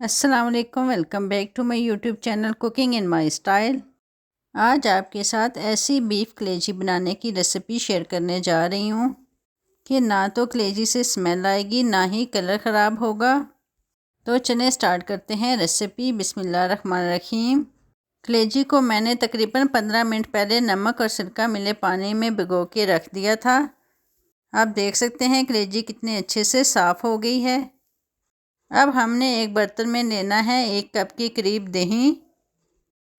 अस्सलाम वालेकुम, welcome back to my YouTube channel cooking in my style. आज आपके साथ ऐसी बीफ कलेजी बनाने की रेसिपी शेयर करने जा रही हूँ कि ना तो कलेजी से स्मेल आएगी ना ही कलर ख़राब होगा। तो चलें स्टार्ट करते हैं रेसिपी। बिस्मिल्लाहिर्रहमानिर्रहीम। कलेजी को मैंने तकरीबन 15 मिनट पहले नमक और सिरका मिले पानी में भिगो के रख दिया था। आप देख सकते हैं कलेजी कितने अच्छे से साफ़ हो गई है। अब हमने एक बर्तन में लेना है 1 कप के करीब दही।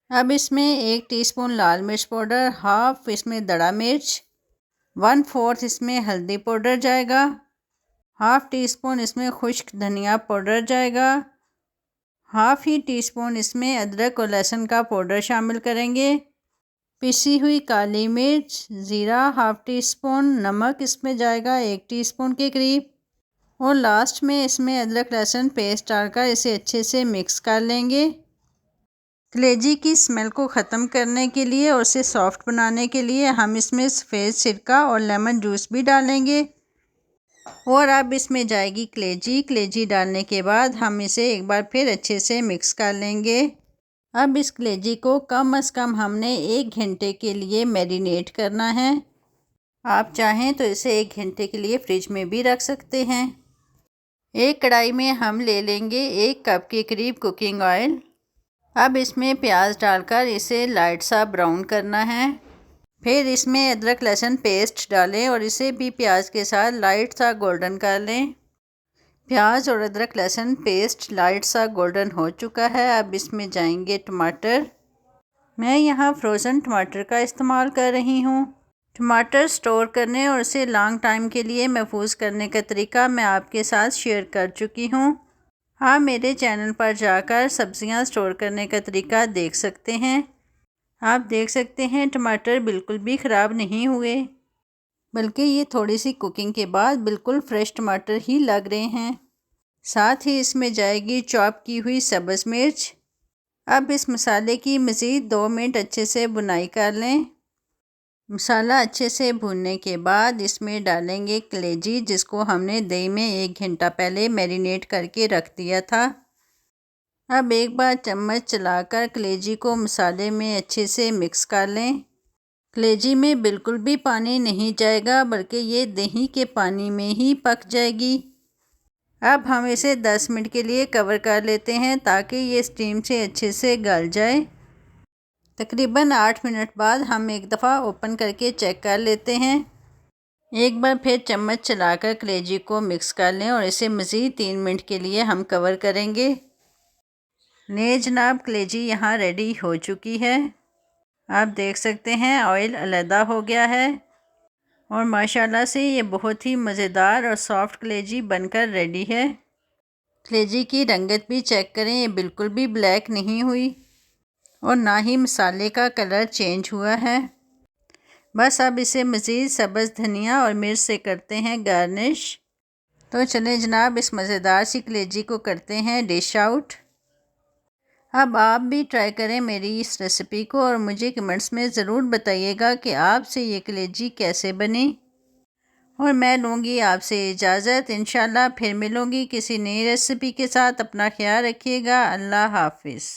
अब इसमें 1 टीस्पून लाल मिर्च पाउडर, हाफ इसमें दड़ा मिर्च, 1/4 इसमें हल्दी पाउडर जाएगा, हाफ टी स्पून इसमें खुश्क धनिया पाउडर जाएगा, हाफ ही टीस्पून इसमें अदरक और लहसुन का पाउडर शामिल करेंगे, पिसी हुई काली मिर्च, ज़ीरा हाफ टी स्पून, नमक इसमें जाएगा 1 टीस्पून के करीब और लास्ट में इसमें अदरक लहसुन पेस्ट डालकर इसे अच्छे से मिक्स कर लेंगे। कलेजी की स्मेल को ख़त्म करने के लिए और इसे सॉफ्ट बनाने के लिए हम इसमें सफ़ेद सिरका और लेमन जूस भी डालेंगे। और अब इसमें जाएगी कलेजी डालने के बाद हम इसे एक बार फिर अच्छे से मिक्स कर लेंगे। अब इस कलेजी को कम से कम हमने 1 घंटे के लिए मैरिनेट करना है। आप चाहें तो इसे 1 घंटे के लिए फ्रिज में भी रख सकते हैं। एक कढ़ाई में हम ले लेंगे 1 कप के करीब कुकिंग ऑयल। अब इसमें प्याज डालकर इसे लाइट सा ब्राउन करना है। फिर इसमें अदरक लहसुन पेस्ट डालें और इसे भी प्याज के साथ लाइट सा गोल्डन कर लें। प्याज और अदरक लहसुन पेस्ट लाइट सा गोल्डन हो चुका है। अब इसमें जाएंगे टमाटर। मैं यहाँ फ्रोज़न टमाटर का इस्तेमाल कर रही हूँ। टमाटर स्टोर करने और इसे लॉन्ग टाइम के लिए महफूज करने का तरीका मैं आपके साथ शेयर कर चुकी हूँ। आप मेरे चैनल पर जाकर सब्जियाँ स्टोर करने का तरीका देख सकते हैं। आप देख सकते हैं टमाटर बिल्कुल भी ख़राब नहीं हुए, बल्कि ये थोड़ी सी कुकिंग के बाद बिल्कुल फ्रेश टमाटर ही लग रहे हैं। साथ ही इसमें जाएगी चॉप की हुई सब्ज़ मिर्च। अब इस मसाले की मज़ीद 2 मिनट अच्छे से भुनाई कर लें। मसाला अच्छे से भूनने के बाद इसमें डालेंगे कलेजी, जिसको हमने दही में 1 घंटा पहले मैरिनेट करके रख दिया था। अब एक बार चम्मच चलाकर कलेजी को मसाले में अच्छे से मिक्स कर लें। कलेजी में बिल्कुल भी पानी नहीं जाएगा, बल्कि ये दही के पानी में ही पक जाएगी। अब हम इसे 10 मिनट के लिए कवर कर लेते हैं ताकि ये स्टीम से अच्छे से गल जाए। तकरीबन 8 मिनट बाद हम एक दफ़ा ओपन करके चेक कर लेते हैं। एक बार फिर चम्मच चलाकर कलेजी को मिक्स कर लें और इसे मज़ीद 3 मिनट के लिए हम कवर करेंगे। ने जनाब कलेजी यहाँ रेडी हो चुकी है। आप देख सकते हैं ऑयल अलहदा हो गया है और माशाल्लाह से ये बहुत ही मज़ेदार और सॉफ्ट कलेजी बनकर रेडी है। कलेजी की रंगत भी चेक करें, ये बिल्कुल भी ब्लैक नहीं हुई और ना ही मसाले का कलर चेंज हुआ है। बस अब इसे मज़ीद सब्ज़ धनिया और मिर्च से करते हैं गार्निश। तो चलें जनाब, इस मज़ेदार सी कलेजी को करते हैं डिश आउट। अब आप भी ट्राई करें मेरी इस रेसिपी को और मुझे कमेंट्स में ज़रूर बताइएगा कि आपसे ये कलेजी कैसे बनी। और मैं लूँगी आपसे इजाज़त। इंशाल्लाह फिर मिलूँगी किसी नई रेसिपी के साथ। अपना ख्याल रखिएगा। अल्लाह हाफिज़।